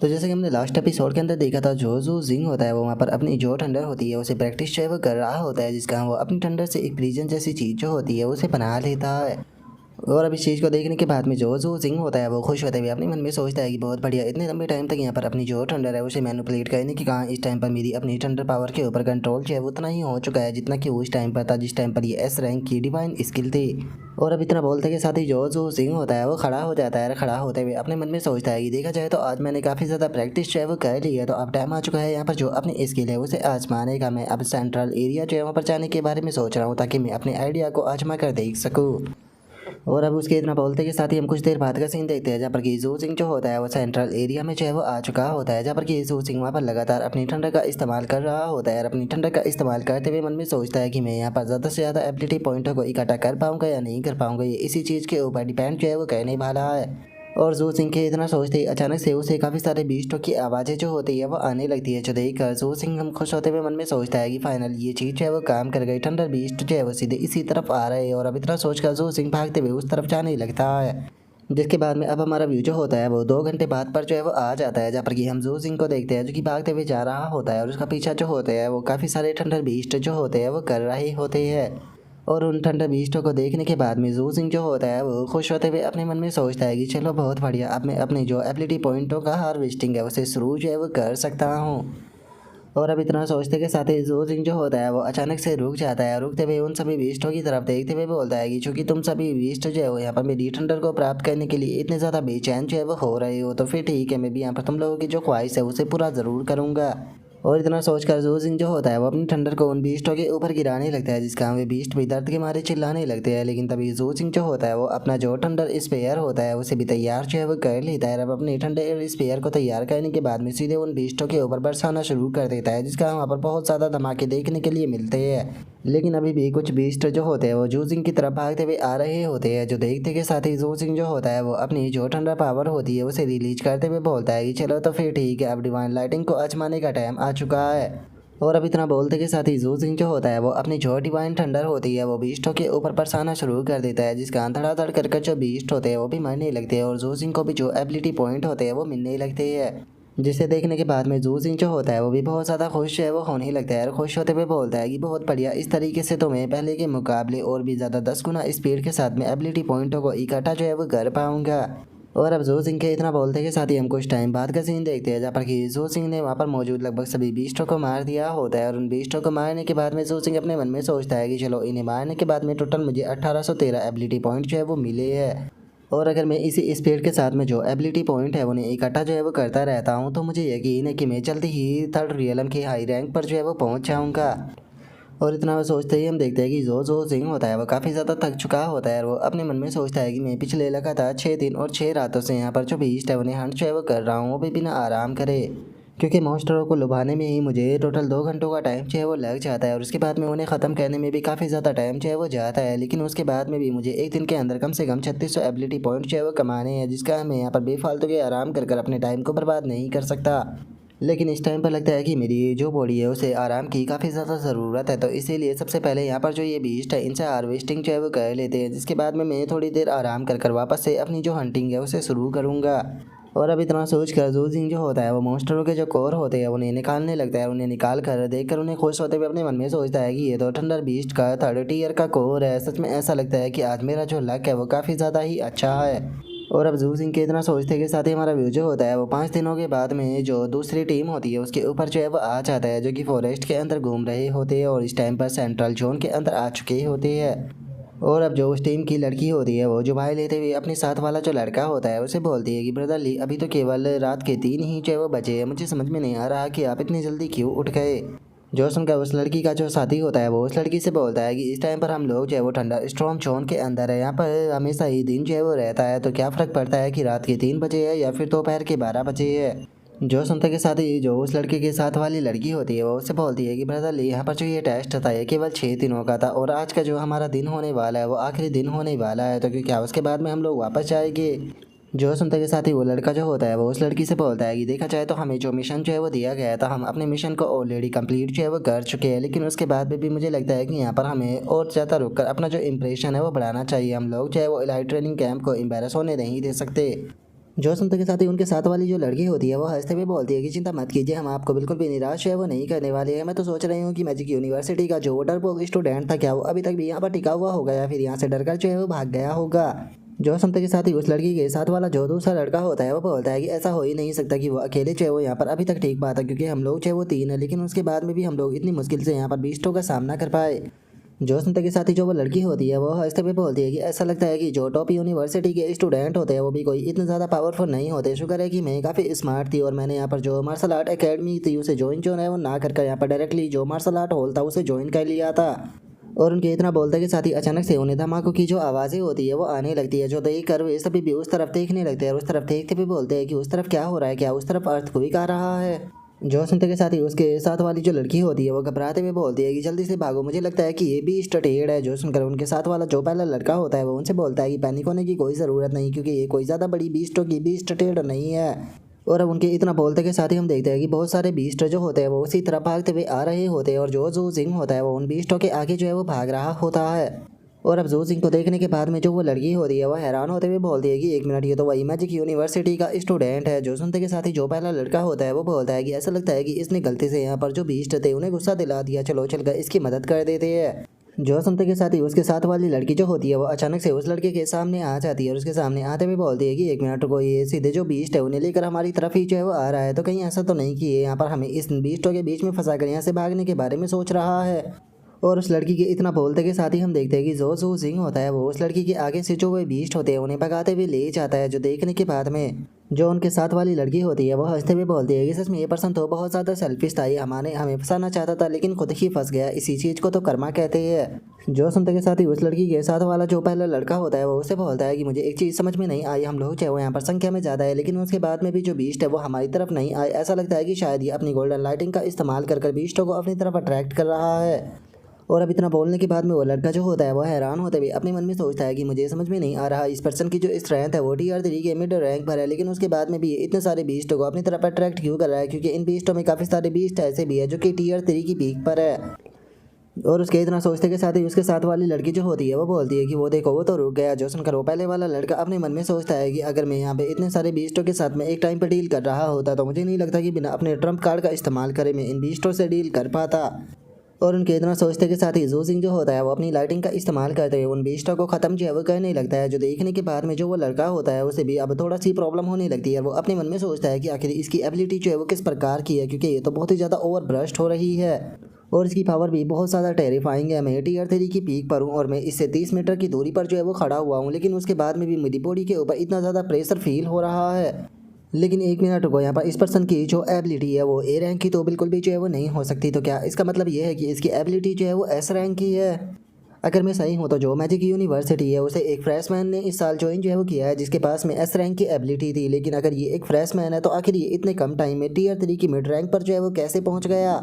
तो जैसे कि हमने लास्ट एपिसोड के अंदर देखा था, जो जू जिंग होता है वो वहाँ पर अपनी जो थंडर होती है उसे प्रैक्टिस जो है वो कर रहा होता है, जिसका वो अपनी थंडर से एक प्रिजन जैसी चीज़ जो होती है उसे बना लेता है। और अब इस चीज़ को देखने के बाद में जो जो सिंह होता है वो खुश होते हुए अपने मन में सोचता है कि बहुत बढ़िया, इतने लंबे टाइम तक यहाँ पर अपनी जो थंडर है उसे मैनिपुलेट करने की कहा, इस टाइम पर मेरी अपनी थंडर पावर के ऊपर कंट्रोल जो है वो उतना ही हो चुका है जितना कि उस टाइम पर था जिस टाइम पर ये एस रैंक की डिवाइन स्किल थी। और अब इतना बोलते के साथ ही जो सिंह होता है वो खड़ा हो जाता है, और खड़ा होते हुए अपने मन में सोचता है कि देखा जाए तो आज मैंने काफ़ी ज़्यादा प्रैक्टिस जो है वो कर ली है, तो अब टाइम आ चुका है यहाँ पर जो अपनी स्किल है उसे आजमाने का। मैं अब सेंट्रल एरिया जो है वहाँ पर जाने के बारे में सोच रहा हूँ ताकि मैं अपने आइडिया को आजमा कर देख सकूँ। और अब उसके इतना बोलते के साथ ही हम कुछ देर बाद का सीन देखते हैं, जहाँ पर कि जू सिंह जो होता है वो सेंट्रल एरिया में जो है वो आ चुका होता है, जहाँ पर कि जू सिंह वहाँ पर लगातार अपनी ठंडक का इस्तेमाल कर रहा होता है, और अपनी ठंडक का इस्तेमाल करते हुए मन में सोचता है कि मैं यहाँ पर ज़्यादा से ज़्यादा एबिलिटी पॉइंटों को इकट्ठा कर पाऊंगा या नहीं कर पाऊंगा, ये इसी चीज़ के ऊपर डिपेंड जो है वो कहने वाला है। और जू सिंह के इतना सोचते ही अचानक से उसे काफ़ी सारे बीस्टों की आवाज़ें जो होती है वो आने लगती है, जो देख कर जू सिंह हम खुश होते हुए मन में सोचता है कि फाइनल ये चीज़ जो है वो काम कर गई, थंडर बीस्ट जो है वो सीधे इसी तरफ आ रहे हैं। और अब इतना सोचकर जू सिंह भागते हुए उस तरफ जाने लगता है, जिसके बाद में अब हमारा व्यू जो होता है वो 2 घंटे बाद पर जो है वो आ जाता है, जहाँ पर कि हम जू सिंह को देखते हैं जो कि भागते हुए जा रहा होता है, और उसका पीछा जो होते हैं वो काफ़ी सारे थंडर बीस्ट जो होते हैं वो कर रहे होते हैं। और उन ठंडा बीस्टों को देखने के बाद में जू सिंह जो होता है वो खुश होते हुए अपने मन में सोचता है कि चलो बहुत बढ़िया, अब मैं अपने जो एबिलिटी पॉइंटों का हार्वेस्टिंग है उसे शुरू जो है वो कर सकता हूँ। और अब इतना सोचते के साथ ही जू सिंह जो होता है वो अचानक से रुक जाता है, रुकते हुए उन सभी बीस्टों की तरफ देखते हुए बोलता है कि चूंकि तुम सभी बीस्ट जो है वो यहाँ पर मेरी थंडर को प्राप्त करने के लिए इतने ज़्यादा बेचैन जो है वो हो रहे हो, तो फिर ठीक है, मैं भी यहाँ पर तुम लोगों की जो ख्वाहिश है उसे पूरा ज़रूर करूँगा। और इतना सोचकर जू सिंह जो होता है वो अपनी ठंडर को उन बीस्टों के ऊपर गिराने लगता है, जिसका वे बीस्ट भी दर्द के मारे चिल्लाने लगते हैं। लेकिन तभी जू सिंह जो होता है वो अपना जो ठंडर स्पेयर होता है उसे भी तैयार जो है वो कर लेता है। अब अपने ठंडर स्पेयर को तैयार करने के बाद में सीधे उन बीस्टों के ऊपर बरसाना शुरू कर देता है, जिसका वहाँ पर बहुत ज़्यादा धमाके देखने के लिए मिलते हैं। लेकिन अभी भी कुछ बीस्ट जो होते हैं वो जू सिंह की तरफ भागते हुए आ रहे होते हैं, जो देखते के साथ ही जू सिंह जो होता है वो अपनी जो ठंडा पावर होती है उसे रिलीज करते हुए बोलता है कि चलो तो फिर ठीक है, अब डिवाइन लाइटिंग को आजमाने का टाइम आ चुका है। और अब इतना बोलते के साथ ही जू सिंह जो होता है वो अपनी जो डिवाइन थंडर होती है वो बीस्टों के ऊपर बरसाना शुरू कर देता है, जिसका धड़ाधड़ कर जो बीस्ट होते हैं वो भी मरने लगते हैं, और जू सिंह को भी जो एबिलिटी पॉइंट होते हैं वो मिलने लगते हैं। जिसे देखने के बाद में जू सिंह जो होता है वो भी बहुत ज़्यादा खुश है वो होने लगता है, और खुश होते हुए बोलता है कि बहुत बढ़िया, इस तरीके से तो मैं पहले के मुकाबले और भी ज़्यादा 10 गुना स्पीड के साथ में एबिलिटी पॉइंटों को इकट्ठा जो है वो कर पाऊंगा। और अब जू सिंह के इतना बोलते के साथ ही हम कुछ टाइम बाद का सीन देखते हैं, जहाँ पर कि जू सिंह ने वहाँ पर मौजूद लगभग सभी बीस्टों को मार दिया होता है, और उन बीस्टों को मारने के बाद में जू सिंह अपने मन में सोचता है कि चलो इन्हें मारने के बाद में टोटल मुझे 1813 एबिलिटी पॉइंट जो है वो मिले हैं। और अगर मैं इसी स्पीड के साथ में जो एबिलिटी पॉइंट है उन्हें इकट्ठा जो है वो करता रहता हूँ, तो मुझे यकीन है कि मैं जल्दी ही थर्ड रियलम के हाई रैंक पर जो है वो पहुँच जाऊँगा। और इतना वो सोचते ही हम देखते हैं कि जो सिंह होता है वो काफ़ी ज़्यादा थक चुका होता है, और वो अपने मन में सोचता है कि मैं पिछले लगातार 6 दिन और 6 रातों से यहाँ पर जो बीस्ट है उन्हें हंट जो है वो कर रहा हूँ, वो भी बिना आराम करे, क्योंकि मॉन्स्टरों को लुभाने में ही मुझे टोटल 2 घंटों का टाइम जो है वो लग जाता है, और उसके बाद में उन्हें ख़त्म करने में भी काफ़ी ज़्यादा टाइम जो है वो जाता है। लेकिन उसके बाद में भी मुझे एक दिन के अंदर कम से कम 3600 एबिलिटी पॉइंट जो है वो कमाने हैं, जिसका मैं यहाँ पर बेफालतू के आराम कर अपने टाइम को बर्बाद नहीं कर सकता। लेकिन इस टाइम पर लगता है कि मेरी जो बॉडी है उसे आराम की काफ़ी ज़्यादा ज़रूरत है, तो इसीलिए सबसे पहले यहाँ पर जो ये बीस्ट है इनसे हार्वेस्टिंग जो है वो कर लेते हैं, जिसके बाद में मैं थोड़ी देर आराम कर वापस से अपनी जो हंटिंग है उसे शुरू करूँगा। और अब इतना सोच कर जू सिंह जो होता है वो मॉन्स्टरों के जो कोर होते हैं उन्हें निकालने लगता है, उन्हें निकाल कर देख कर उन्हें खुश होते हुए अपने मन में सोचता है कि ये तो थंडर बीस्ट का 3rd ईयर का कोर है। सच में ऐसा लगता है कि आज मेरा जो लक है वो काफ़ी ज़्यादा ही अच्छा है। और अब जू सिंह के इतना सोचते के साथ ही हमारा व्यू जो होता है वो 5 दिनों के बाद में जो दूसरी टीम होती है उसके ऊपर जो है वो आ जाता है, जो कि फॉरेस्ट के अंदर घूम रहे होते हैं, और इस टाइम पर सेंट्रल जोन के अंदर आ चुके होते हैं। और अब जो उस टीम की लड़की होती है वो जो भाई लेते हुए अपने साथ वाला जो लड़का होता है उसे बोलती है कि ब्रदर ली, अभी तो केवल रात के 3 ही जो है वो बचे हैं, मुझे समझ में नहीं आ रहा कि आप इतनी जल्दी क्यों उठ गए। जो सुनकर उस लड़की का जो साथी होता है वो उस लड़की से बोलता है कि इस टाइम पर हम लोग जो है वो ठंडा स्ट्रॉन्ग जोन के अंदर है, यहाँ पर हमेशा ही दिन जो है वो रहता है, तो क्या फ़र्क पड़ता है कि रात के 3 बजे है या फिर दोपहर के 12 बजे है। जो सुनते के साथ ही जो उस लड़के के साथ वाली लड़की होती है वो उससे बोलती है कि ब्रदर ली, यहाँ पर जो ये टेस्ट था ये केवल 6 दिनों का था, और आज का जो हमारा दिन होने वाला है वो आखिरी दिन होने वाला है, तो क्या उसके बाद में हम लोग वापस जाएंगे। जो सुनते के साथ ही वो लड़का जो होता है वो उस लड़की से बोलता है कि देखा जाए तो हमें जो मिशन जो है वो दिया गया था, हम अपने मिशन को ऑलरेडी कंप्लीट जो है वो कर चुके हैं, लेकिन उसके बाद में भी मुझे लगता है कि यहाँ पर हमें और ज़्यादा रुक कर अपना जो इंप्रेशन है वो बढ़ाना चाहिए। हम लोग जो है वो इलाइट ट्रेनिंग कैंप को एम्बेरस होने नहीं दे सकते। जो सुनते के साथ ही उनके साथ वाली जो लड़की होती है वो हंसते हुए बोलती है कि चिंता मत कीजिए, हम आपको बिल्कुल भी निराश है वो नहीं करने वाले हैं। मैं तो सोच रही हूँ कि मैजिक यूनिवर्सिटी का जो डरपोक स्टूडेंट था, क्या वो अभी तक भी यहाँ पर टिका हुआ होगा या फिर यहाँ से डरकर जो है वो भाग गया होगा। जो सुनते के साथ ही उस लड़की के साथ वाला जो दूसरा लड़का होता है वो बोलता है कि ऐसा हो ही नहीं सकता कि वो अकेले जो है वो यहाँ पर अभी तक ठीक पाता, क्योंकि हम लोग जो है वो 3 है, लेकिन उसके बाद में भी हम लोग इतनी मुश्किल से यहाँ पर बीस्टों का सामना कर पाए। जो सुनते के साथ ही जो वो लड़की होती है वो हंसते हुए बोलती है कि ऐसा लगता है कि जो टॉप यूनिवर्सिटी के स्टूडेंट होते हैं वो भी कोई इतने ज़्यादा पावरफुल नहीं होते। शुक्र है कि मैं काफ़ी स्मार्ट थी और मैंने यहाँ पर जो मार्शल आर्ट एकेडमी थी उसे ज्वाइन जो है वो ना कर यहाँ पर डायरेक्टली जो मार्शल आर्ट हॉल था उसे ज्वाइन कर लिया था। और उनके इतना बोलते के साथ ही अचानक से उन्हें धमाकों की जो आवाज़ें होती है वो आने लगती है, जो देख कर वे सभी भी उस तरफ देखने लगते हैं और उस तरफ देखते हुए बोलते हैं कि उस तरफ क्या हो रहा है, क्या उस तरफ अर्थक्वेक आ रहा है। जो सुनते के साथ ही उसके साथ वाली जो लड़की होती है वो घबराते हुए बोलती है कि जल्दी से भागो, मुझे लगता है कि ये भी स्टटेड है। जो सुनकर उनके साथ वाला जो पहला लड़का होता है वो उनसे बोलता है कि पैनिक होने की कोई ज़रूरत नहीं, क्योंकि ये कोई ज़्यादा बड़ी बीस्टों की भी स्टटेड नहीं है। और अब उनके इतना बोलते के साथ ही हम देखते हैं कि बहुत सारे बीस्ट जो होते हैं वो उसी तरफ भागते हुए आ रहे होते हैं और जो जू जिंग होता है वो उन बीस्टों के आगे जो है वो भाग रहा होता है। और अब जू सिंह को देखने के बाद में जो वो लड़की होती है वो हैरान होते हुए बोलती है कि एक मिनट, ये तो वही मैजिक यूनिवर्सिटी का स्टूडेंट है। जो सुनते के साथ ही जो पहला लड़का होता है वो बोलता है कि ऐसा लगता है कि इसने गलती से यहाँ पर जो बीस्ट थे उन्हें गुस्सा दिला दिया, चलो चलकर इसकी मदद कर देते हैं। जो सुनते के साथ ही उसके साथ वाली लड़की जो होती है वो अचानक से उस लड़के के सामने आ जाती है और उसके सामने आते हुए बोलती है कि एक मिनट रुको, ये सीधे जो बीस्ट है उन्हें लेकर हमारी तरफ ही जो है वो आ रहा है, तो कहीं ऐसा तो नहीं कि ये यहाँ पर हमें इस बीस्टों के बीच में फंसा कर यहाँ से भागने के बारे में सोच रहा है। और उस लड़की के इतना बोलते के साथ ही हम देखते हैं कि जो जू जिंग होता है वो उस लड़की के आगे से जो वो बीस्ट होते हैं उन्हें भगाते हुए ले जाता है, जो देखने के बाद में जो उनके साथ वाली लड़की होती है वो हंसते हुए बोलती है कि सच में ये पर्सन तो बहुत ज़्यादा सेल्फिश था, ये हमें फंसाना चाहता था लेकिन खुद ही फंस गया, इसी चीज़ को तो कर्मा कहते हैं। जो सुनते के साथ ही उस लड़की के साथ वाला जो पहला लड़का होता है वो उसे बोलता है कि मुझे एक चीज़ समझ में नहीं आई, हम लोग चाहे वो यहाँ पर संख्या में ज़्यादा है लेकिन उसके बाद में भी जो बीस्ट है वो हमारी तरफ नहीं आए, ऐसा लगता है कि शायद ये अपनी गोल्डन लाइटिंग का इस्तेमाल कर बीस्टों को अपनी तरफ अट्रैक्ट कर रहा है। और अब इतना बोलने के बाद में वो लड़का जो होता है वो हैरान होते हुए अपने मन में सोचता है कि मुझे समझ में नहीं आ रहा इस पर्सन की जो स्ट्रेंथ है वो टीआर 3 के मिड रैंक पर है, लेकिन उसके बाद में भी ये इतने सारे बीस्टों को अपनी तरफ अट्रैक्ट क्यों कर रहा है, क्योंकि इन बीस्टों में काफ़ी सारे बीस्ट ऐसे भी है जो कि टीआर 3 की पीक पर है। और उसके इतना सोचते के साथ ही उसके साथ वाली लड़की जो होती है वो बोलती है कि वो देखो वो तो रुक गया। जो सुनकर वो पहले वाला लड़का अपने मन में सोचता है कि अगर मैं यहाँ पे इतने सारे बीस्टों के साथ में एक टाइम पे डील कर रहा होता तो मुझे नहीं लगता कि बिना अपने ट्रम्प कार्ड का इस्तेमाल करे मैं इन बीस्टों से डील कर पाता। और उनके इतना सोचते के साथ ही जू सिंह जो होता है वो अपनी लाइटिंग का इस्तेमाल करते हुए उन बीस्टों को ख़त्म जो है वो करने लगता है, जो देखने के बाद में जो वो लड़का होता है उसे भी अब थोड़ा सी प्रॉब्लम होने लगती है। वो अपने मन में सोचता है कि आखिर इसकी एबिलिटी जो है वो किस प्रकार की है, क्योंकि ये तो बहुत ही ज़्यादा ओवर ब्रस्ट हो रही है और इसकी पावर भी बहुत ज़्यादा टेरिफाइंग है। मैं टीआर 3 की पीक पर हूँ और मैं इससे 30 मीटर की दूरी पर जो है वो खड़ा हुआ हूँ, लेकिन उसके बाद में भी मेरी बॉडी के ऊपर इतना ज़्यादा प्रेशर फील हो रहा है। लेकिन एक मिनट रुको, यहाँ पर इस पर्सन की जो एबिलिटी है वो ए रैंक की तो बिल्कुल भी जो है वो नहीं हो सकती, तो क्या इसका मतलब ये है कि इसकी एबिलिटी जो है वो एस रैंक की है। अगर मैं सही हूँ तो जो मैजिक यूनिवर्सिटी है उसे एक फ्रेशमैन ने इस साल ज्वाइन जो है वो किया है जिसके पास में एस रैंक की एबिलिटी थी, लेकिन अगर ये एक फ्रेशमैन है तो आखिर ये इतने कम टाइम में टीआर 3 की मिड रैंक पर जो है वो कैसे पहुँच गया।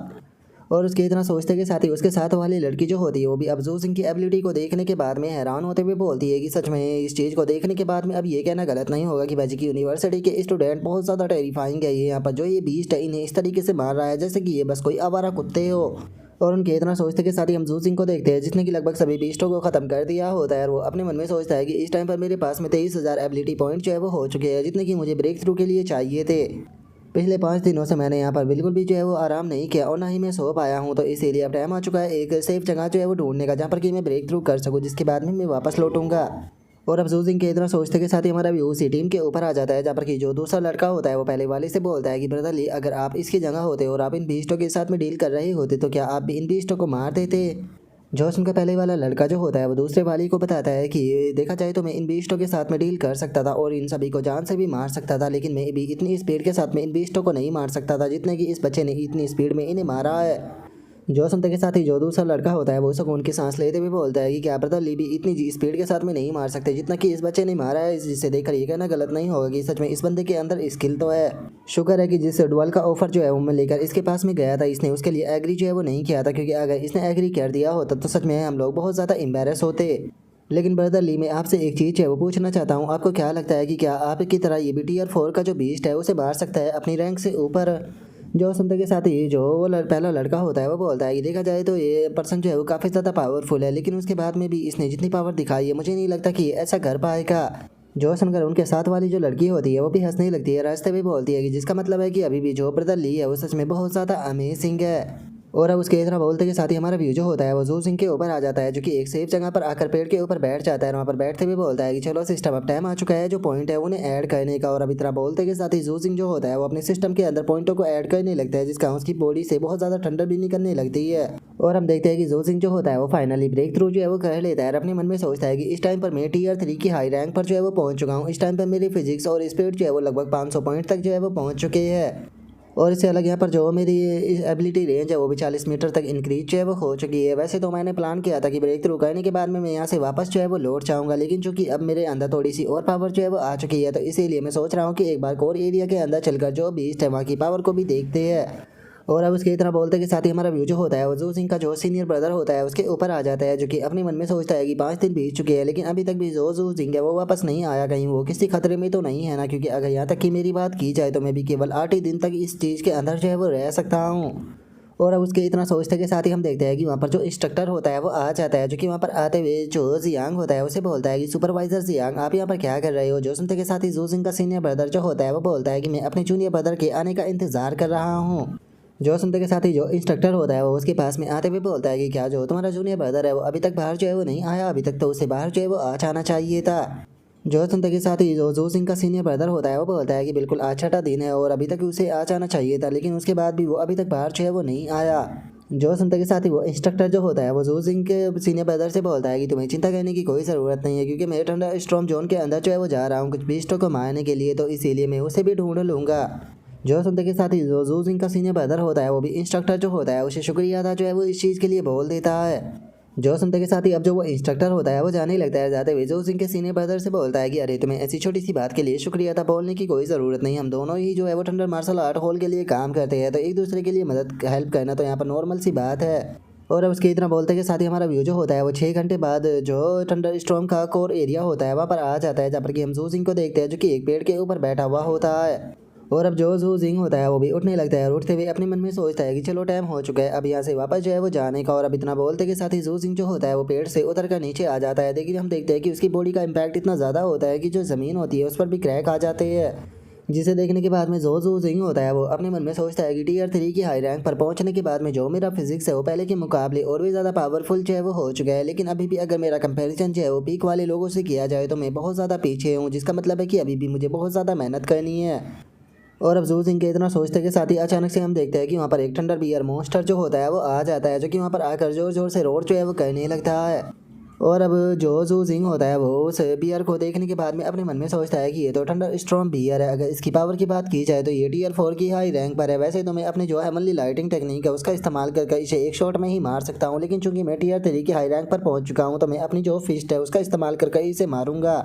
और उसके इतना सोचते के साथ ही उसके साथ वाली लड़की जो होती है वो भी अब जू सिंह की एबिलिटी को देखने के बाद में हैरान होते हुए बोलती है कि सच में इस चीज़ को देखने के बाद में अब ये कहना गलत नहीं होगा कि मैजिक यूनिवर्सिटी के स्टूडेंट बहुत ज़्यादा टेरिफाइंग है। ये यहाँ पर जो ये बीस्ट है इन्हें इस तरीके से मार रहा है जैसे कि ये बस कोई आवारा कुत्ते हो। और उनके इतना सोचते के साथ ही हम जू सिंह को देखते हैं जिसने कि लगभग सभी बीस्टों को ख़त्म कर दिया होता है और वो अपने मन में सोचता है कि इस टाइम पर मेरे पास में 23,000 एबिलिटी पॉइंट जो है वो हो चुके हैं, जितने कि मुझे ब्रेक थ्रू के लिए चाहिए थे। पिछले 5 दिनों से मैंने यहाँ पर बिल्कुल भी जो है वो आराम नहीं किया और ना ही मैं सो पाया हूँ, तो इसीलिए अब टाइम आ चुका है एक सेफ जगह जो है वो ढूंढने का जहाँ पर कि मैं ब्रेक थ्रू कर सकूँ, जिसके बाद में मैं वापस लौटूंगा। और अब जू सिंह के इतना सोचते के साथ ही हमारा व्यू उसी टीम के ऊपर आ जाता है जहाँ पर कि जो दूसरा लड़का होता है वो पहले वाले से बोलता है कि ब्रदर ली, अगर आप इसकी जगह होते और आप इन बीस्टों के साथ में डील कर रहे होते तो क्या आप भी इन बीस्टों को मार देते। जो उनका पहले वाला लड़का जो होता है वो दूसरे वाली को बताता है कि देखा जाए तो मैं इन बीस्टों के साथ में डील कर सकता था और इन सभी को जान से भी मार सकता था, लेकिन मैं भी इतनी स्पीड के साथ में इन बीस्टों को नहीं मार सकता था जितने कि इस बच्चे ने इतनी स्पीड में इन्हें मारा है। जो सुनते के साथ ही जो दूसरा लड़का होता है वो सुकून की सांस लेते हुए बोलता है कि क्या पता ली भी इतनी स्पीड के साथ में नहीं मार सकते जितना कि इस बच्चे ने मारा है, जिसे देखकर ये कहना गलत नहीं होगा कि सच में इस बंदे के अंदर स्किल तो है। शुक्र है कि जिस डुअल का ऑफर जो है वो मैं लेकर इसके पास में गया था इसने उसके लिए एग्री जो है वो नहीं किया था, क्योंकि अगर इसने एग्री कर दिया होता तो सच में हम लोग बहुत ज़्यादा एम्बेरस होते। लेकिन ब्रदर ली, मैं आपसे एक चीज़ है वो पूछना चाहता हूँ, आपको क्या लगता है कि क्या आपकी तरह ये भी टीआर 4 का जो बीस्ट है उसे मार सकता है अपनी रैंक से ऊपर। जो सुनते के साथ ही जो वो पहला लड़का होता है वो बोलता है कि देखा जाए तो ये पर्सन जो है वो काफ़ी ज़्यादा पावरफुल है, लेकिन उसके बाद में भी इसने जितनी पावर दिखाई है मुझे नहीं लगता कि ये ऐसा कर पाएगा। जो सुनकर उनके साथ वाली जो लड़की होती है वो भी हंसने लगती है, रास्ते भी बोलती है कि जिसका मतलब है कि अभी भी जो ब्रदर ली है वो सच में बहुत ज़्यादा अमेजिंग है। और अब उसके इतना बोलते के साथ ही हमारा व्यू जो होता है वो जू सिंह के ऊपर आ जाता है, जो कि एक सेफ जगह पर आकर पेड़ के ऊपर बैठ जाता है। वहाँ पर बैठते हुए बोलता है कि चलो सिस्टम अब टाइम आ चुका है जो पॉइंट है उन्हें ऐड करने का। और अब इतना बोलते के साथ ही जू सिंह जो होता है वो अपने सिस्टम के अंदर पॉइंटों को ऐड करने लगता है, जिसका उसकी बॉडी से बहुत ज़्यादा ठंडा भी निकलने लगती है। और हम देखते हैं कि जू सिंह जो होता है वो फाइनली ब्रेक थ्रू जो है वो कर लेता है। अपने मन में सोचता है कि इस टाइम पर मैं टीयर 3 की हाई रैंक पर जो है वो पहुंच चुका हूँ। इस टाइम पर मेरी फिजिक्स और स्पीड जो है वो लगभग 500 पॉइंट तक जो है वो पहुंच चुके हैं। और इससे अलग यहाँ पर जो मेरी एबिलिटी रेंज है वो भी 40 मीटर तक इंक्रीज जो है वो हो चुकी है। वैसे तो मैंने प्लान किया था कि ब्रेक थ्रू करने के बाद में मैं यहाँ से वापस जो है वो लौट जाऊँगा, लेकिन चूंकि अब मेरे अंदर थोड़ी सी और पावर जो है वो आ चुकी है, तो इसीलिए मैं सोच रहा हूँ कि एक बार कोर एरिया के अंदर चलकर जो बीस्ट है वहाँ की पावर को भी देखते हैं। और अब उसके इतना बोलते के साथ ही हमारा व्यू जो होता है वो जू सिंह का जो सीनियर ब्रदर होता है उसके ऊपर आ जाता है, जो कि अपने मन में सोचता है कि 5 दिन बीत चुके हैं लेकिन अभी तक भी जो जू सिंह है वो वापस नहीं आया। कहीं वो किसी खतरे में तो नहीं है ना, क्योंकि अगर यहाँ तक कि मेरी बात की जाए तो मैं भी केवल 8 ही दिन तक इस चीज़ के अंदर जो है वो रह सकता हूँ। और अब उसके इतना सोचते के साथ ही हम देखते हैं कि वहाँ पर जो इंस्ट्रक्टर होता है वो आ जाता है, जो कि वहाँ पर आते हुए जो जियांग होता है उसे बोलता है कि सुपरवाइजर जियांग आप यहाँ पर क्या कर रहे हो। जो सुनते के साथ ही जू सिंह का सीनियर ब्रदर जो होता है वो बोलता है कि मैं अपने जूनियर ब्रदर के आने का इंतजार कर रहा हूँ। जो सुनते के साथ ही जो इंस्ट्रक्टर होता है वो उसके पास में आते हुए बोलता है कि क्या जो तुम्हारा जूनियर ब्रदर है वो अभी तक बाहर जो है वो नहीं आया, अभी तक तो उसे बाहर जो है वो आ जाना चाहिए था। जो सुनते के साथ ही जो जू सिंह का सीनियर ब्रदर होता है वो बोलता है कि बिल्कुल आज छठा दिन है और अभी तक उसे आ जाना चाहिए था, लेकिन उसके बाद भी वो अभी तक बाहर जो है वो नहीं आया। जो सुनते के साथ ही वो इंस्ट्रक्टर जो होता है वो जू सिंह के सीनियर ब्रदर से बोलता है कि तुम्हें चिंता करने की कोई ज़रूरत नहीं है, क्योंकि मैं ठंडा स्टॉर्म जोन के अंदर जो है वो जा रहा हूँ कुछ बीस्टों को मारने के लिए, तो इसीलिए मैं उसे भी ढूंढ लूँगा। जो सुनते के साथ ही जो जू सिंह का सीनियर ब्रदर होता है वो भी इंस्ट्रक्टर जो होता है उसे शुक्रिया अदा जो है वो इस चीज़ के लिए बोल देता है। जो सुनते के साथ ही अब जो वो इंस्ट्रक्टर होता है वो जाने लगता है, जाते हुए जू सिंह के सीनियर ब्रदर से बोलता है कि अरे तुम्हें ऐसी छोटी सी बात के लिए शुक्रिया अदा बोलने की कोई ज़रूरत नहीं, हम दोनों ही जो है वो थंडर मार्शल आर्ट हॉल के लिए काम करते हैं, तो एक दूसरे के लिए मदद हेल्प करना तो यहाँ पर नॉर्मल सी बात है। और अब उसके इतना बोलते के साथ ही हमारा व्यू जो होता है वो 6 घंटे बाद जो थंडर स्टॉर्म का कोर एरिया होता है वहाँ पर आ जाता है, जहाँ पर कि हम जू सिंह को देखते हैं जो कि एक पेड़ के ऊपर बैठा हुआ होता है। और अब जो जू सिंह होता है वो भी उठने लगता है और उठते हुए अपने मन में सोचता है कि चलो टाइम हो चुका है अब यहाँ से वापस जो है वो जाने का। और अब इतना बोलते के साथ ही जू सिंह जो होता है वो पेड़ से उतर कर नीचे आ जाता है, लेकिन हम देखते हैं कि उसकी बॉडी का इम्पैक्ट इतना ज़्यादा होता है कि जो ज़मीन होती है उस पर भी क्रैक आ जाते हैं, जिसे देखने के बाद में जो जू सिंह होता है वो अपने मन में सोचता है कि टीयर 3 की हाई रैंक पर पहुंचने के बाद में जो मेरा फिजिक्स है वो पहले के मुकाबले और भी ज़्यादा पावरफुल जो है वो हो चुका है, लेकिन अभी भी अगर मेरा कंपैरिजन जो है वो पीक वाले लोगों से किया जाए तो मैं बहुत ज़्यादा पीछे हूँ, जिसका मतलब है कि अभी भी मुझे बहुत ज़्यादा मेहनत करनी है। और अब जू सिंह के इतना सोचते के साथ ही अचानक से हम देखते हैं कि वहाँ पर एक थंडर बियर मॉन्स्टर जो होता है वो आ जाता है, जो कि वहाँ पर आकर जोर जोर से रोड जो है वो करने लगता है। और अब जो जू सिंह होता है वो उस बियर को देखने के बाद में अपने मन में सोचता है कि ये तो थंडर स्टॉर्म बियर है, अगर इसकी पावर की बात की जाए तो ये टीयर 4 की हाई रैंक पर है। वैसे तो मैं अपनी जो हेमनली लाइटिंग टेक्निक है उसका इस्तेमाल करके इसे एक शॉट में ही मार सकता हूँ, लेकिन चूंकि मैं टीयर 3 की हाई रैंक पर पहुँच चुका हूँ तो मैं अपनी जो फिस्ट है उसका इस्तेमाल करके इसे मारूंगा।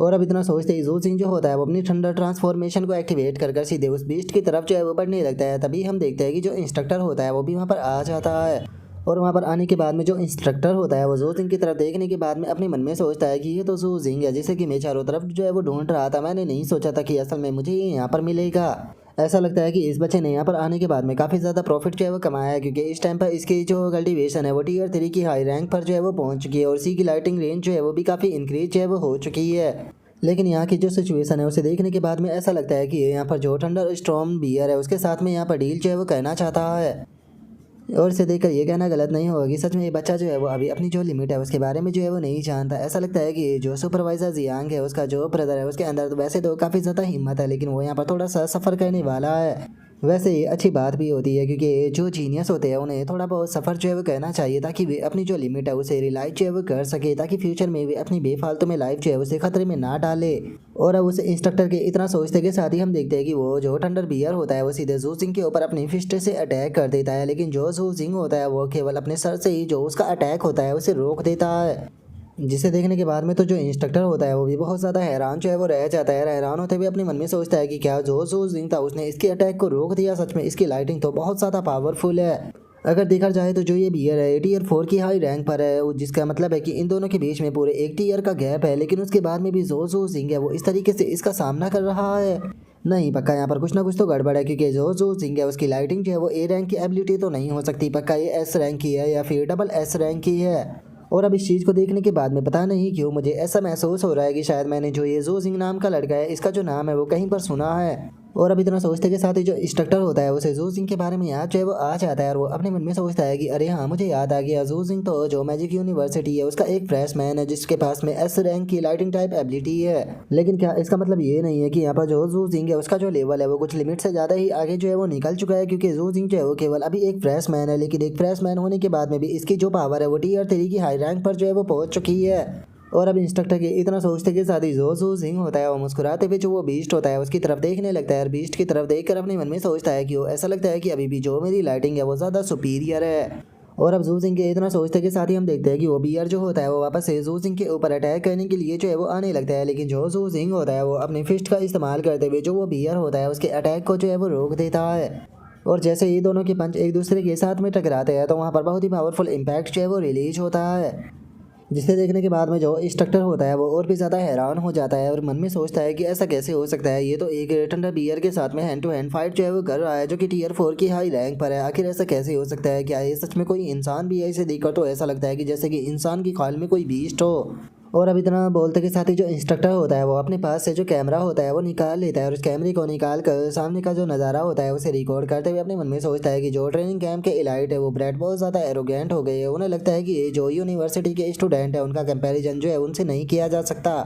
और अब इतना सोचते ही जू सिंह जो होता है वो अपनी थंडर ट्रांसफॉर्मेशन को एक्टिवेट कर सीधे उस बीस्ट की तरफ जो है वो बढ़ने लगता है। तभी हम देखते हैं कि जो इंस्ट्रक्टर होता है वो भी वहाँ पर आ जाता है। और वहाँ पर आने के बाद में जो इंस्ट्रक्टर होता है वो जू सिंह की तरफ देखने के बाद में अपने मन में सोचता है कि ये तो जू सिंह है जिसे कि मैं चारों तरफ जो है वो ढूंढ रहा था, मैंने नहीं सोचा था कि असल में मुझे ये यहाँ पर मिलेगा। ऐसा लगता है कि इस बच्चे ने यहाँ पर आने के बाद में काफ़ी ज़्यादा प्रॉफिट जो है वो कमाया है, क्योंकि इस टाइम पर इसकी जो कल्टीवेशन है वो टीयर 3 की हाई रैंक पर जो है वो पहुँच चुकी है और सी की लाइटिंग रेंज जो है वो भी काफ़ी इंक्रीज जो है वो हो चुकी है। लेकिन यहाँ की जो सिचुएशन है उसे देखने के बाद में ऐसा लगता है कि यहाँ पर जो थंडर स्टॉर्म बियर है उसके साथ में यहाँ पर डील जो है वो कहना चाहता है। और इसे देखकर ये कहना गलत नहीं होगा कि सच में ये बच्चा जो है वो अभी अपनी जो लिमिट है उसके बारे में जो है वो नहीं जानता। ऐसा लगता है कि जो सुपरवाइजर जियांग है उसका जो ब्रदर है उसके अंदर तो वैसे तो काफ़ी ज़्यादा हिम्मत है, लेकिन वो यहाँ पर थोड़ा सा सफ़र करने वाला है। वैसे ये अच्छी बात भी होती है, क्योंकि जो जीनियस होते हैं उन्हें थोड़ा बहुत सफ़र जो है वो करना चाहिए, ताकि वे अपनी जो लिमिट है उसे रियलाइज जो है वो कर सके, ताकि फ्यूचर में वे अपनी बेफालतू में लाइफ जो है उसे खतरे में ना डाले। और अब उस इंस्ट्रक्टर के इतना सोचते के साथ ही हम देखते हैं कि वो जो थंडर बियर होता है वो सीधे जू सिंह के ऊपर अपनी फिस्ट से अटैक कर देता है, लेकिन जो जू सिंह होता है वो केवल अपने सर से ही जो उसका अटैक होता है उसे रोक देता है, जिसे देखने के बाद में तो जो इंस्ट्रक्टर होता है वो भी बहुत ज़्यादा हैरान जो है वो रह जाता है। हैरान होते हुए अपने मन में सोचता है कि क्या जो जू सिंह था उसने इसके अटैक को रोक दिया, सच में इसकी लाइटिंग तो बहुत ज़्यादा पावरफुल है। अगर देखा जाए तो जो ये बियर है टीयर 4 की हाई रैंक पर है, जिसका मतलब है कि इन दोनों के बीच में पूरे एक टीयर का गैप है, लेकिन उसके बाद में भी जो जू सिंह है वो इस तरीके से इसका सामना कर रहा है। नहीं, पक्का यहाँ पर कुछ ना कुछ तो गड़बड़ है, क्योंकि जो जू सिंह है उसकी लाइटिंग जो है वो ए रैंक की एबिलिटी तो नहीं हो सकती, पक्का ये एस रैंक की है या फिर डबल एस रैंक की है। और अब इस चीज़ को देखने के बाद में पता नहीं क्यों मुझे ऐसा महसूस हो रहा है कि शायद मैंने जो ये ज़ू जिंग नाम का लड़का है इसका जो नाम है वो कहीं पर सुना है। और अब इतना सोचते के साथ ही जो इंस्ट्रक्टर होता है उसे ज़ू जिंग के बारे में याद जो है वो आ जाता है और वो अपने मन में सोचता है कि अरे हाँ मुझे याद आ गया, ज़ू जिंग तो जो मैजिक यूनिवर्सिटी है उसका एक फ्रेशमैन है जिसके पास में एस रैंक की लाइटिंग टाइप एबिलिटी है। लेकिन क्या इसका मतलब ये नहीं है कि यहाँ पर जो ज़ू जिंग है उसका जो लेवल है वो कुछ लिमिट से ज़्यादा ही आगे जो है वो निकल चुका है, क्योंकि ज़ू जिंग जो है वो केवल अभी एक फ्रेशमैन है, लेकिन एक फ्रेशमैन होने के बाद में भी इसकी जो पावर है वो टीयर 3 की हाई रैंक पर जो है वो पहुंच चुकी है। और अब इंस्ट्रक्टर के इतना सोचते के साथ ही जो ज़ू जिंग होता है वो मुस्कुराते हुए जो वो बीस्ट होता है उसकी तरफ देखने लगता है और बीस्ट की तरफ देखकर अपने मन में सोचता है कि वो ऐसा लगता है कि अभी भी जो मेरी लाइटिंग है वो ज़्यादा सुपीरियर है। और अब ज़ू जिंग के इतना सोचते के साथ ही हम देखते हैं कि वो बियर जो होता है वो वापस से ज़ू जिंग के ऊपर अटैक करने के लिए जो है वो आने लगता है, लेकिन जो ज़ू जिंग होता है वो अपने फिस्ट का इस्तेमाल करते हुए जो वो बियर होता है उसके अटैक को जो है वो रोक देता है। और जैसे ये दोनों के पंच एक दूसरे के साथ में टकराते हैं तो वहाँ पर बहुत ही पावरफुल इम्पैक्ट जो है वो रिलीज होता है, जिसे देखने के बाद में जो इंस्ट्रक्टर होता है वो और भी ज़्यादा हैरान हो जाता है और मन में सोचता है कि ऐसा कैसे हो सकता है, ये तो एक थंडर बियर के साथ में हैंड टू हैंड फाइट जो है वो कर रहा है जो कि टीयर 4 की हाई रैंक पर है। आखिर ऐसा कैसे हो सकता है? क्या ये सच में कोई इंसान भी है? इसे देखकर तो ऐसा लगता है कि जैसे कि इंसान की खाल में कोई बीस्ट हो। और अब इतना बोलते के साथ ही जो इंस्ट्रक्टर होता है वो अपने पास से जो कैमरा होता है वो निकाल लेता है और उस कैमरे को निकाल कर सामने का जो नज़ारा होता है उसे रिकॉर्ड करते हुए अपने मन में सोचता है कि जो ट्रेनिंग कैंप के इलाइट है वो ब्रेड बहुत ज़्यादा एरोगेंट हो गए है। उन्हें लगता है कि ये जो यूनिवर्सिटी के स्टूडेंट है उनका कंपैरिजन जो है उनसे नहीं किया जा सकता।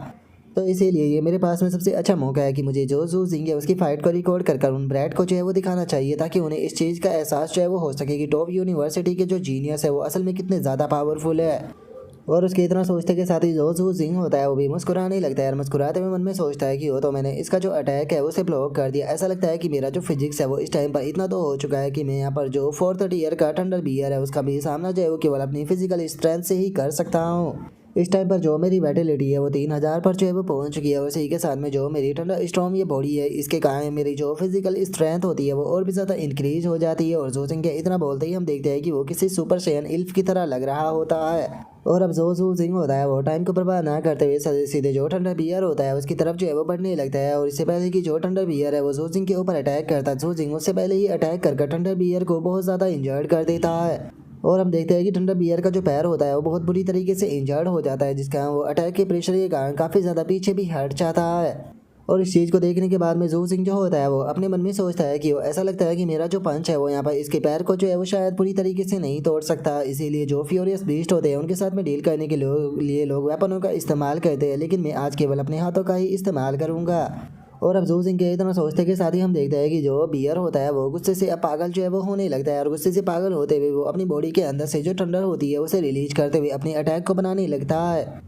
तो इसीलिए ये मेरे पास में सबसे अच्छा मौका है कि मुझे जो ज़ू जिंग है उसकी फ़ाइट को रिकॉर्ड कर उन ब्रैड को जो है वो दिखाना चाहिए, ताकि उन्हें इस चीज़ का एहसास जो है वो हो सके कि टॉप यूनिवर्सिटी के जो जीनियस है वो असल में कितने ज़्यादा पावरफुल है। और उसके इतना सोचते के साथ ही जो ज़ू जिंग होता है वो भी मुस्कुराने लगता है और मुस्कुराते हुए मन में सोचता है कि वो तो मैंने इसका जो अटैक है उसे ब्लॉक कर दिया। ऐसा लगता है कि मेरा जो फिजिक्स है वो इस टाइम पर इतना तो हो चुका है कि मैं यहाँ पर जो 4th ईयर का थंडर बियर है उसका भी सामना जो है वो केवल अपनी फिजिकल स्ट्रेंथ से ही कर सकता हूँ। इस टाइम पर जो मेरी वाइटलिटी है वो 3000 पर जो है वो पहुंच चुकी है और इसी के साथ में जो मेरी थंडर स्टॉर्म ये बॉडी है इसके कारण मेरी जो फिजिकल स्ट्रेंथ होती है वो और भी ज़्यादा इंक्रीज हो जाती है। और ज़ू जिंग के इतना बोलते ही हम देखते हैं कि वो किसी सुपर सैयन इल्फ की तरह लग रहा होता है। और अब जो ज़ू जिंग होता है वो टाइम को बर्बाद ना करते हुए सीधे जो थंडर बियर होता है उसकी तरफ जो है वो बढ़ने लगता है। और इससे पहले कि जो थंडर बियर है वो ज़ू जिंग के ऊपर अटैक करता है, ज़ू जिंग उससे पहले ही अटैक कर थंडर बियर को बहुत ज़्यादा इंजर्ड कर देता है। और हम देखते हैं कि थंडर बियर का जो पैर होता है वो बहुत बुरी तरीके से इंजर्ड हो जाता है, जिसका वो अटैक के प्रेशर के कारण काफ़ी ज़्यादा पीछे भी हट जाता है। और इस चीज़ को देखने के बाद में ज़ू जिंग जो होता है वो अपने मन में सोचता है कि वो ऐसा लगता है कि मेरा जो पंच है वो यहाँ पर इसके पैर को जो है वो शायद पूरी तरीके से नहीं तोड़ सकता। इसीलिए जो फ्यूरियस बीस्ट होते हैं उनके साथ में डील करने के लिए लोग वेपनों का इस्तेमाल करते हैं, लेकिन मैं आज केवल अपने हाथों का ही इस्तेमाल करूँगा। और अब ज़ू जिंग के इतना सोचते के साथ ही हम देखते हैं कि जो बियर होता है वो गुस्से से अब पागल जो है वो होने लगता है और गुस्से से पागल होते हुए वो अपनी बॉडी के अंदर से जो थंडर होती है उसे रिलीज करते हुए अपने अटैक को बनाने लगता है।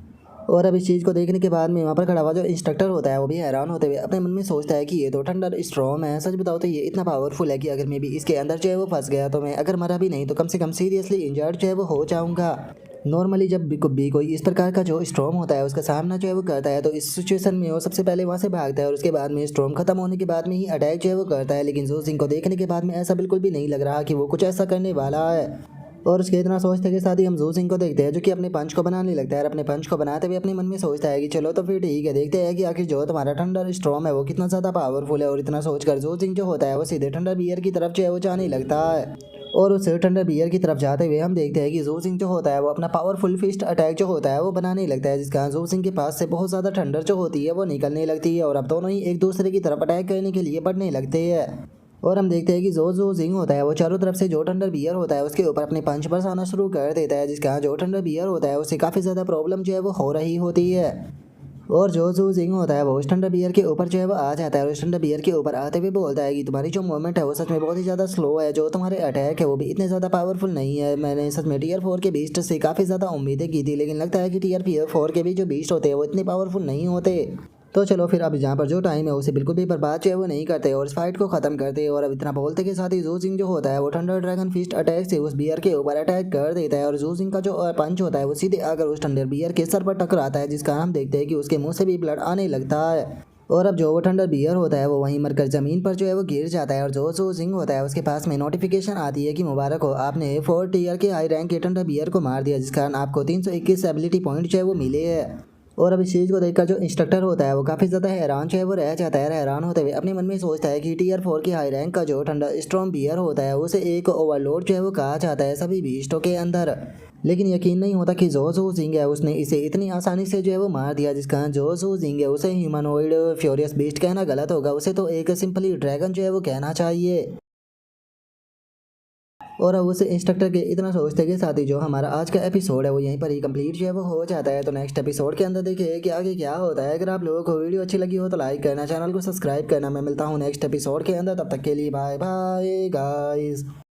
और अब इस चीज़ को देखने के बाद में वहाँ पर खड़ा हुआ जो इंस्ट्रक्टर होता है वो भी हैरान होते हुए अपने मन में सोचता है कि ये तो थंडर स्ट्रॉम है। सच बताओ तो ये इतना पावरफुल है कि अगर मैं भी इसके अंदर जो है वो फंस गया तो मैं अगर मरा भी नहीं तो कम से कम सीरियसली इंजर्ड जो है वो हो जाऊँगा। नॉर्मली जब भी कोई इस प्रकार का जो स्ट्रॉम होता है उसका सामना जो है वो करता है तो इस सिचुएशन में वो सबसे पहले वहाँ से भागता है और उसके बाद में स्ट्रॉम खत्म होने के बाद में ही अटैक जो है वो करता है। लेकिन ज़ू जिंग को देखने के बाद में ऐसा बिल्कुल भी नहीं लग रहा कि वो कुछ ऐसा करने वाला है। और उसके इतना सोचते के साथ ही हम ज़ू जिंग को देखते हैं जो कि अपने पंच को बनाने लगता है और अपने पंच को बनाते हुए अपने मन में सोचता है कि चलो तो फिर ठीक है, देखते हैं कि आखिर जो तुम्हारा थंडर स्ट्रॉम है वो कितना ज़्यादा पावरफुल है। और इतना सोचकर ज़ू जिंग जो होता है वो सीधे थंडर बियर की तरफ जो है वो जाने लगता है। और उस थंडर बियर की तरफ जाते हुए हम देखते हैं कि ज़ू जिंग जो होता है वो अपना पावरफुल फिस्ट अटैक जो होता है वो बनाने लगता है, जिसका ज़ू जिंग के पास से बहुत ज़्यादा थंडर जो होती है वो निकलने लगती है और अब दोनों ही एक दूसरे की तरफ अटैक करने के लिए बढ़ने लगते हैं। और हम देखते हैं कि जो जिंग होता है वो चारों तरफ से जो थंडर बियर होता है उसके ऊपर अपने पंच बरसाना शुरू कर देता है, जिसका जो थंडर बियर होता है उससे काफ़ी ज़्यादा प्रॉब्लम जो है वो हो रही होती है। और जो जिंग होता है वो उस थंडर बियर के ऊपर जो है वो आ जाता है और उस थंडर बियर के ऊपर आते हुए बोलता है कि तुम्हारी जो मूवमेंट है वो सच में बहुत ही ज़्यादा स्लो है, जो तुम्हारे अटैक है वो भी इतने ज़्यादा पावरफुल नहीं है। मैंने सच में टीयर 4 के बीस्ट से काफ़ी ज़्यादा उम्मीदें की थी, लेकिन लगता है कि टीयर 4 के भी जो बीस्ट होते हैं वो इतने पावरफुल नहीं होते। तो चलो फिर अब जहाँ पर जो टाइम है उसे बिल्कुल भी बर्बाद जो है वो नहीं करते और इस फाइट को ख़त्म करते। और अब इतना बोलते के साथ ही ज़ू जिंग जो होता है वो थंडर ड्रैगन फिस्ट अटैक से उस बियर के ऊपर अटैक कर देता है और ज़ू जिंग का जो पंच होता है वो सीधे आकर उस थंडर बियर के सर पर टकराता है, जिसका हम देखते हैं कि उसके मुंह से भी ब्लड आने लगता है। और अब जो वो थंडर बियर होता है वो वहीं मरकर ज़मीन पर जो है वो गिर जाता है और जो जिंग होता है उसके पास में नोटिफिकेशन आती है कि मुबारक हो, आपने 4th ईयर के हाई रैंक के थंडर बियर को मार दिया, जिस कारण आपको 321 एबिलिटी पॉइंट जो है वो मिले हैं। और अब इस चीज़ को देखकर जो इंस्ट्रक्टर होता है वो काफ़ी ज़्यादा हैरान जो है वो रह जाता है। हैरान होते हुए अपने मन में सोचता है कि टीयर 4 की हाई रैंक का जो ठंडा स्ट्रॉन्ग बियर होता है उसे एक ओवरलोड जो है वो कहा जाता है सभी बीस्टों के अंदर। लेकिन यकीन नहीं होता कि जो जू जिंग है उसने इसे इतनी आसानी से जो है वो मार दिया, जिसका जो जू जिंग है उसे ह्यूमनोइड फ्यूरियस बीस्ट कहना गलत होगा, उसे तो एक सिंपली ड्रैगन जो है वो कहना चाहिए। और अब उस इंस्ट्रक्टर के इतना सोचते के साथ ही जो हमारा आज का एपिसोड है वो यहीं पर ही कंप्लीट जो है वो हो जाता है। तो नेक्स्ट एपिसोड के अंदर देखिए कि आगे क्या होता है। अगर आप लोगों को वीडियो अच्छी लगी हो तो लाइक करना, चैनल को सब्सक्राइब करना। मैं मिलता हूँ नेक्स्ट एपिसोड के अंदर, तब तक के लिए बाय बाय गाइस।